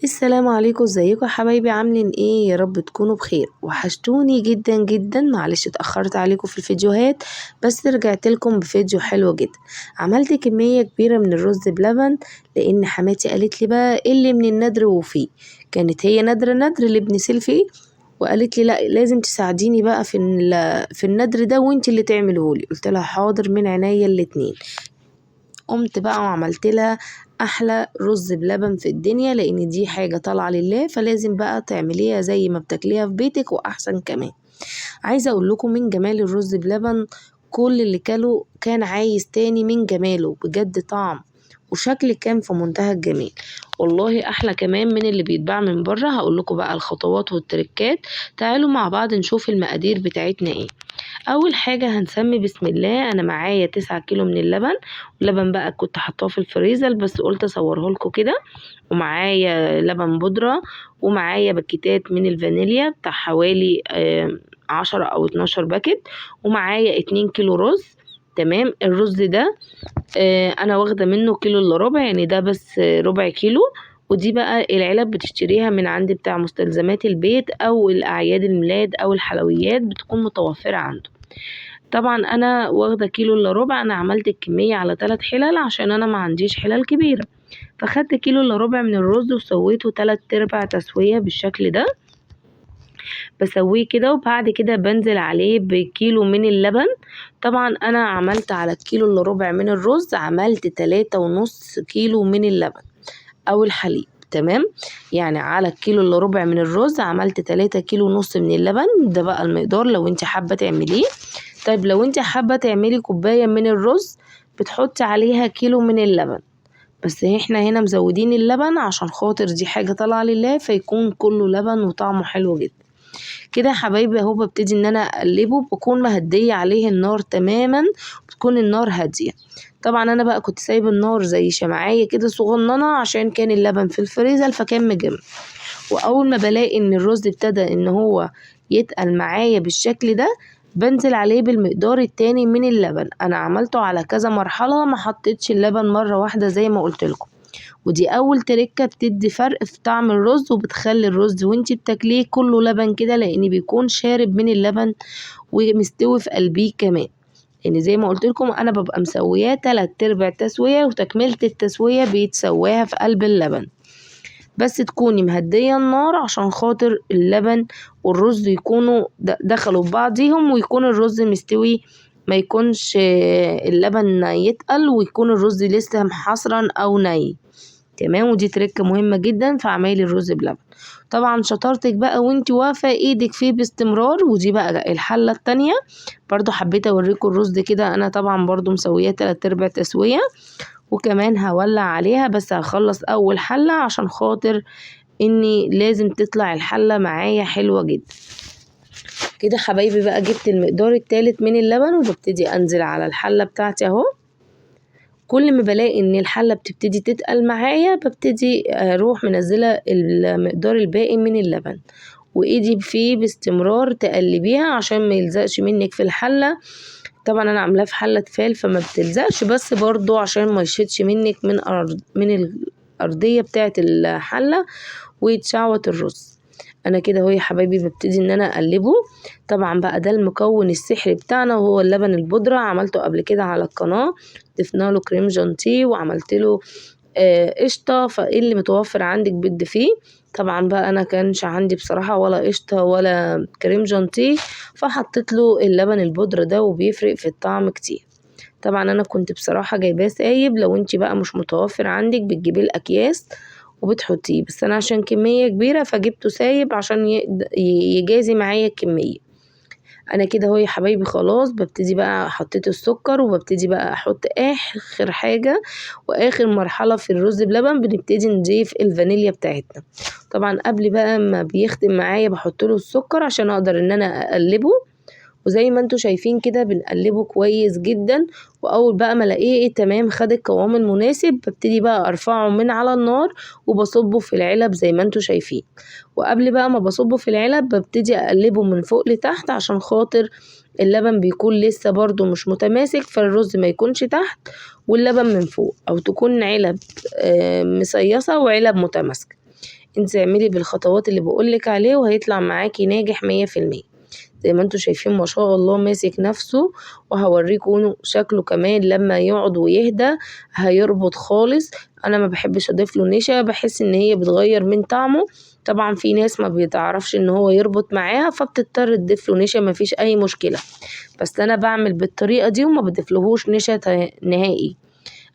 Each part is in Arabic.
السلام عليكم، ازيكم يا حبايبي؟ عاملين ايه؟ يا رب تكونوا بخير. وحشتوني جدا جدا. معلش اتأخرت عليكم في الفيديوهات، بس رجعت لكم بفيديو حلو جدا. عملت كمية كبيرة من الرز بلبن لان حماتي قالت لي بقى اللي من الندر وفيه. كانت هي ندر لابن سيلفي، وقالت لي لا لازم تساعديني بقى في الندر ده وانت اللي تعملهولي. قلت لها حاضر من عينيا الاتنين. قمت بقى وعملت لها احلى رز بلبن في الدنيا، لان دي حاجة طالعة لله، فلازم بقى تعمليها زي ما بتاكليها في بيتك واحسن كمان. عايزة اقول لكم من جمال الرز بلبن، كل اللي كله كان عايز تاني من جماله، بجد طعم وشكل كان في منتهى الجمال. والله احلى كمان من اللي بيتباع من بره. هقول لكم بقى الخطوات والتركات. تعالوا مع بعض نشوف المقادير بتاعتنا ايه. اول حاجة هنسمي بسم الله. انا معايا 9 كيلو من اللبن. اللبن بقى كنت حطاه في الفريزر بس قلت اصوره لكم كده. ومعايا لبن بودرة، ومعايا باكيتات من الفانيليا بتاع حوالي 10 او 12 باكت. ومعايا 2 كيلو رز. تمام. الرز ده انا واخده منه كيلو الا ربع، يعني ده بس ربع كيلو. ودي بقى العلب بتشتريها من عند بتاع مستلزمات البيت او الاعياد الميلاد او الحلويات، بتكون متوفره عنده. طبعا انا واخده كيلو الا ربع. انا عملت الكميه على 3 حلل عشان انا ما عنديش حلل كبيره. فخدت كيلو الا ربع من الرز وسويته 3/4 تسويه بالشكل ده. بسويه كده وبعد كده بنزل عليه بكيلو من اللبن. طبعا انا عملت على الكيلو الا ربع من الرز عملت 3.5 كيلو من اللبن او الحليب. تمام. يعني على الكيلو الا ربع من الرز عملت 3.5 كيلو من اللبن. ده بقى المقدار لو انت حابه تعمليه. طيب لو انت حابه تعملي كوبايه من الرز بتحطي عليها كيلو من اللبن. بس احنا هنا مزودين اللبن عشان خاطر دي حاجه طالعه لله، فيكون كله لبن وطعمه حلو جدا. كده يا حبايبي اهو ببتدي ان انا اقلبه، بكون مهديه عليه النار تماما، بتكون النار هاديه. طبعا انا بقى كنت سايبه النار زي شمعيه كده صغننه عشان كان اللبن في الفريزر فكان مجمد. واول ما بلاقي ان الرز ابتدى ان هو يتقل معايا بالشكل ده، بنزل عليه بالمقدار التاني من اللبن. انا عملته على كذا مرحله، ما حطيتش اللبن مره واحده زي ما قلت لكم. ودي اول تركة بتدي فرق في طعم الرز، وبتخلي الرز وانتي بتاكليه كله لبن كده، لان بيكون شارب من اللبن ومستوي في قلبيه كمان. يعني زي ما قلت لكم انا ببقى مسوياه 3/4 تسوية، وتكملة التسوية بيتسواها في قلب اللبن. بس تكوني مهدية النار عشان خاطر اللبن والرز يكونوا دخلوا في بعضيهم، ويكون الرز مستوي، ما يكونش اللبن يتقل ويكون الرز لسه محصرا او ني. تمام. ودي تركة مهمة جدا في عمايل الرز بلبن. طبعا شطارتك بقى وانت واقفة ايدك فيه باستمرار. ودي بقى الحلة التانية. برضو حبيت اوريكم الرز كده. انا طبعا برضو مسوية 3/4 تسوية، وكمان هولع عليها بس هخلص اول حلة عشان خاطر اني لازم تطلع الحلة معايا حلوة جدا. كده حبايبي بقى جبت المقدار التالت من اللبن، وببتدي انزل على الحلة بتاعتي اهو. كل ما بلاقي ان الحلة بتبتدي تتقل معايا ببتدي اروح منزلة المقدار الباقي من اللبن، وايدي فيه باستمرار تقلبيها عشان ما يلزقش منك في الحلة. طبعا انا عاملاه في حلة تفال فما بتلزقش، بس برضو عشان ما يشيطش منك من الارضية بتاعت الحلة ويتشعوط الرز. انا كده اهو يا حبايبي ببتدي ان انا اقلبه. طبعا بقى ده المكون السحري بتاعنا وهو اللبن البودرة. عملته قبل كده على القناة، ضفنا له كريم جانتيه وعملت له قشطة. فايه اللي متوفر عندك بد فيه. طبعا بقى انا كانش عندي بصراحة ولا قشطة ولا كريم جانتيه، فحطيت له اللبن البودرة ده وبيفرق في الطعم كتير. طبعا انا كنت بصراحة جايباه سايب. لو انتي بقى مش متوفر عندك بتجيبيه الاكياس وبتحطيه، بس انا عشان كمية كبيرة فجبته سايب عشان يجازي معايا الكمية. انا كده اهو يا حبايبي خلاص ببتدي بقى حطيت السكر، وببتدي بقى احط اخر حاجة واخر مرحلة في الرز بلبن بنبتدي نضيف الفانيليا بتاعتنا. طبعا قبل بقى ما بيختم معايا بحط له السكر عشان اقدر ان انا اقلبه. وزي ما انتوا شايفين كده بنقلبه كويس جدا. واول بقى ما الاقيه تمام خد القوام المناسب ببتدي بقى ارفعه من على النار وبصبه في العلب زي ما انتوا شايفين. وقبل بقى ما بصبه في العلب ببتدي اقلبه من فوق لتحت عشان خاطر اللبن بيكون لسه برضو مش متماسك، فالرز ما يكونش تحت واللبن من فوق، او تكون علب مصيصة وعلب متماسكة. انت اعملي بالخطوات اللي بقولك عليه وهيطلع معاكي ناجح 100%. زي ما انتوا شايفين ما شاء الله ماسك نفسه، وهوريكم شكله كمان لما يقعد ويهدى هيربط خالص. انا ما بحبش اضيف له نشا، بحس ان هي بتغير من طعمه. طبعا في ناس ما بيتعرفش ان هو يربط معاها فبتضطر تضيف له نشا، ما فيش اي مشكلة، بس انا بعمل بالطريقة دي وما بضيفلهوش نشا نهائي.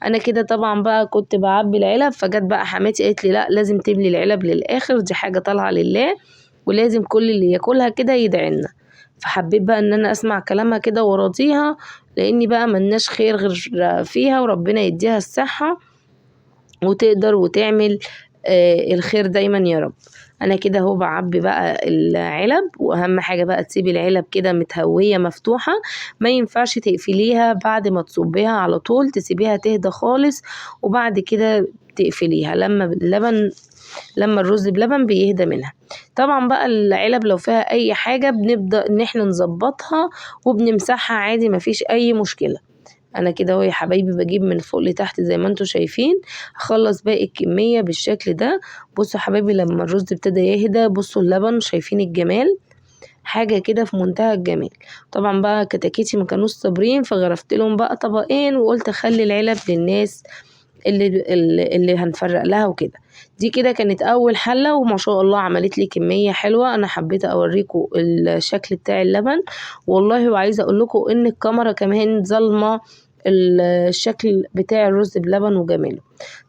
انا كده طبعا بقى كنت بعبي العلب، فجت بقى حماتي قالت لي لا لازم تملي العلب للاخر، دي حاجة طالعة لله ولازم كل اللي ياكلها كده يدعيلنا. فحبيت بقى ان انا اسمع كلامها كده وراضيها، لاني بقى ملناش خير غير فيها، وربنا يديها الصحة وتقدر وتعمل الخير دايما يا رب. انا كده اهو بعبي بقى العلب، واهم حاجة بقى تسيبي العلب كده متهوية مفتوحة، ما ينفعش تقفليها بعد ما تصبيها على طول، تسيبيها تهدى خالص وبعد كده تقفليها لما الرز بلبن بيهدى منها. طبعا بقى العلب لو فيها اي حاجة بنبدأ ان احنا نظبطها وبنمسحها عادي، مفيش اي مشكلة. انا كده اهو يا حبايبي بجيب من فوق لتحت زي ما انتوا شايفين، اخلص باقي الكمية بالشكل ده. بصوا حبايبي لما الرز ابتدى يهدى، بصوا اللبن، شايفين الجمال، حاجة كده في منتهى الجمال. طبعا بقى كتاكيتي ما كانوش صابرين، فغرفت لهم بقى طبقين وقلت اخلي العلب للناس اللي هنفرق لها وكده. دي كده كانت اول حلة، وما شاء الله عملت لي كمية حلوة. انا حبيت اوريكم الشكل بتاع اللبن والله، وعايزة اقول لكم ان الكاميرا كمان ظلمة الشكل بتاع الرز بلبن وجماله.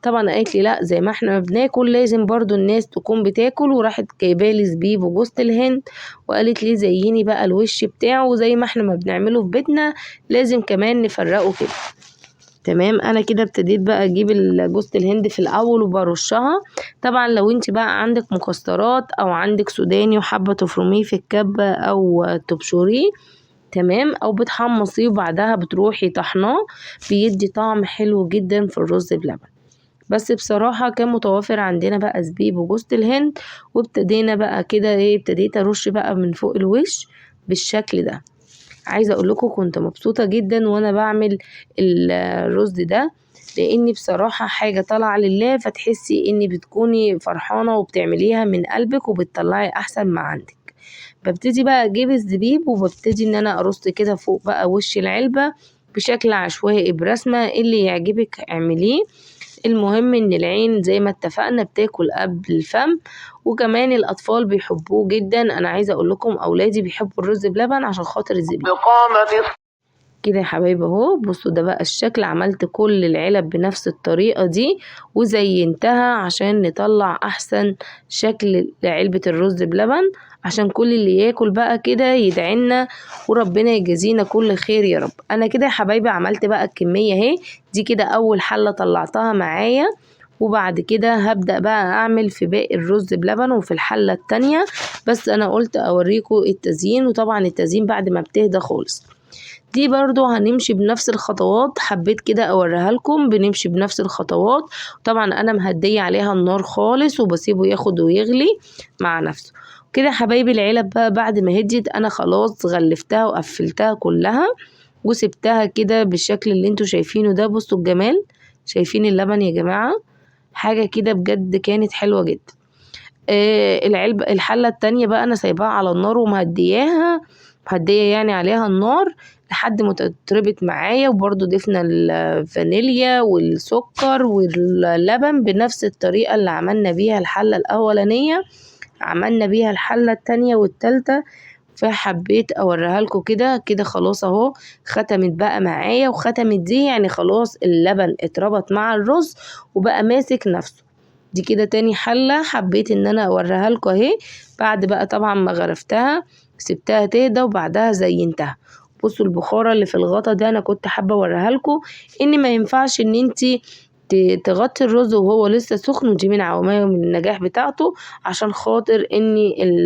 طبعا قالت لي لا زي ما احنا بناكل لازم برضو الناس تكون بتاكل، وراحت جايبالي زبيب وجوز الهند، وقالت لي زيني بقى الوش بتاعه زي ما احنا ما بنعمله في بيتنا، لازم كمان نفرقه كده. تمام، انا كده ابتديت بقى اجيب جوز الهند في الاول وبرشها. طبعا لو انت بقى عندك مكسرات او عندك سوداني وحابه تفرميه في الكبه او تبشريه تمام، او بتحمصيه وبعدها بتروحي طحناه، بيدي طعم حلو جدا في الرز بلبن. بس بصراحة كان متوافر عندنا بقى زبيب وجوز الهند، وابتدينا بقى كده ابتديت ارش بقى من فوق الوش بالشكل ده. عايزة اقول لكم كنت مبسوطة جدا وانا بعمل الرز ده، لاني بصراحة حاجة طالعة لله، فتحسي اني بتكوني فرحانة وبتعمليها من قلبك وبتطلعي احسن ما عندك. ببتدي بقى اجيب الزبيب وببتدي ان انا ارص كده فوق بقى وش العلبة بشكل عشوائي برسمة، اللي يعجبك اعمليه. المهم ان العين زي ما اتفقنا بتاكل قبل الفم، وكمان الاطفال بيحبوه جدا. انا عايزه اقول لكم اولادي بيحبوا الرز بلبن عشان خاطر الزبيب. كده يا حبايبي اهو بصوا ده بقى الشكل، عملت كل العلب بنفس الطريقة دي وزينتها عشان نطلع احسن شكل لعلبة الرز بلبن، عشان كل اللي ياكل بقى كده يدعينا وربنا يجازينا كل خير يا رب. انا كده يا حبايبي عملت بقى الكمية اهي، دي كده اول حلة طلعتها معايا، وبعد كده هبدأ بقى اعمل في باقي الرز بلبن وفي الحلة التانية. بس انا قلت اوريكم التزيين، وطبعا التزيين بعد ما بتهدى خالص. دي برضو هنمشي بنفس الخطوات، حبيت كده اوريها لكم بنمشي بنفس الخطوات. طبعا انا مهدية عليها النار خالص وبسيبه ياخد ويغلي مع نفسه كده. حبايبي العلب بقى بعد ما هديت انا خلاص غلفتها وقفلتها كلها وسبتها كده بالشكل اللي انتوا شايفينه ده. بصوا الجمال، شايفين اللبن يا جماعة، حاجة كده بجد كانت حلوة جدا. الحلة التانية بقى انا سايباها على النار ومهدياها، مهدية يعني عليها النار لحد ما تتربط معايا. وبرضو ضفنا الفانيليا والسكر واللبن بنفس الطريقة اللي عملنا بيها الحلة الاولانية، عملنا بيها الحلة التانية والتالتة. فحبيت اوريها لكم كده. كده خلاص اهو ختمت بقى معايا، وختمت دي يعني خلاص اللبن اتربط مع الرز وبقى ماسك نفسه. دي كده تاني حلة حبيت ان انا اوريها لكم اهي، بعد بقى طبعا ما غرفتها سبتها تهدى وبعدها زينتها. بصوا البخارة اللي في الغطا ده انا كنت حابة اوريها لكم، ان ما ينفعش ان انتي تغطي الرز وهو لسه سخن، ودي من عوامل النجاح بتاعته عشان خاطر ان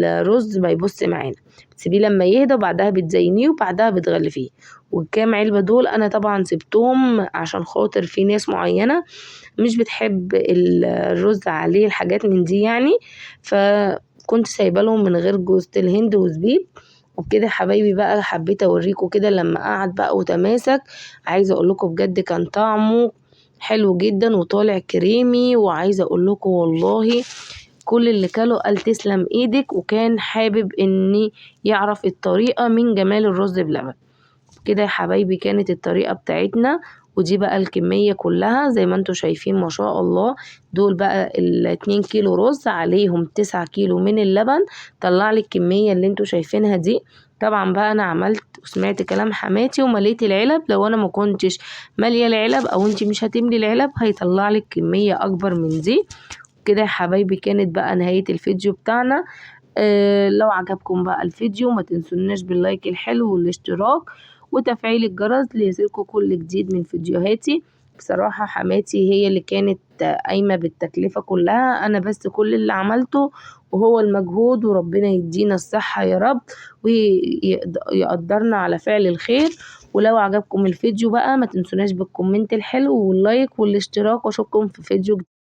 الرز ما يبص معانا. تسيبيه لما يهدى وبعدها بتزينيه وبعدها بتغلفيه. والكام علبة دول انا طبعا سبتهم عشان خاطر في ناس معينة مش بتحب الرز عليه الحاجات من دي يعني، فكنت سايبه لهم من غير جوز الهند وزبيب. وبكده حبايبي بقى حبيت اوريكم كده لما قعد بقى وتماسك. عايزه اقول لكم بجد كان طعمه حلو جدا وطالع كريمي، وعايزه اقول لكم والله كل اللي كله قال تسلم ايدك، وكان حابب اني يعرف الطريقة من جمال الرز بلبن. كده يا حبايبي كانت الطريقة بتاعتنا، ودي بقى الكمية كلها زي ما انتوا شايفين ما شاء الله. دول بقى ال2 كيلو رز عليهم 9 كيلو من اللبن، طلع لي الكمية اللي انتوا شايفينها دي. طبعا بقى انا عملت وسمعت كلام حماتي ومليت العلب، لو انا ما كنتش ماليه العلب او انتي مش هتملي العلب هيطلع لك كمية اكبر من دي. كده يا حبايبي كانت بقى نهاية الفيديو بتاعنا. لو عجبكم بقى الفيديو ما تنسوناش باللايك الحلو والاشتراك وتفعيل الجرس ليصلكوا كل جديد من فيديوهاتي. بصراحة حماتي هي اللي كانت قايمة بالتكلفة كلها، انا بس كل اللي عملته وهو المجهود، وربنا يدينا الصحة يا رب ويقدرنا على فعل الخير. ولو عجبكم الفيديو بقى ما تنسوناش بالكومنت الحلو واللايك والاشتراك، واشوفكم في فيديو جديد.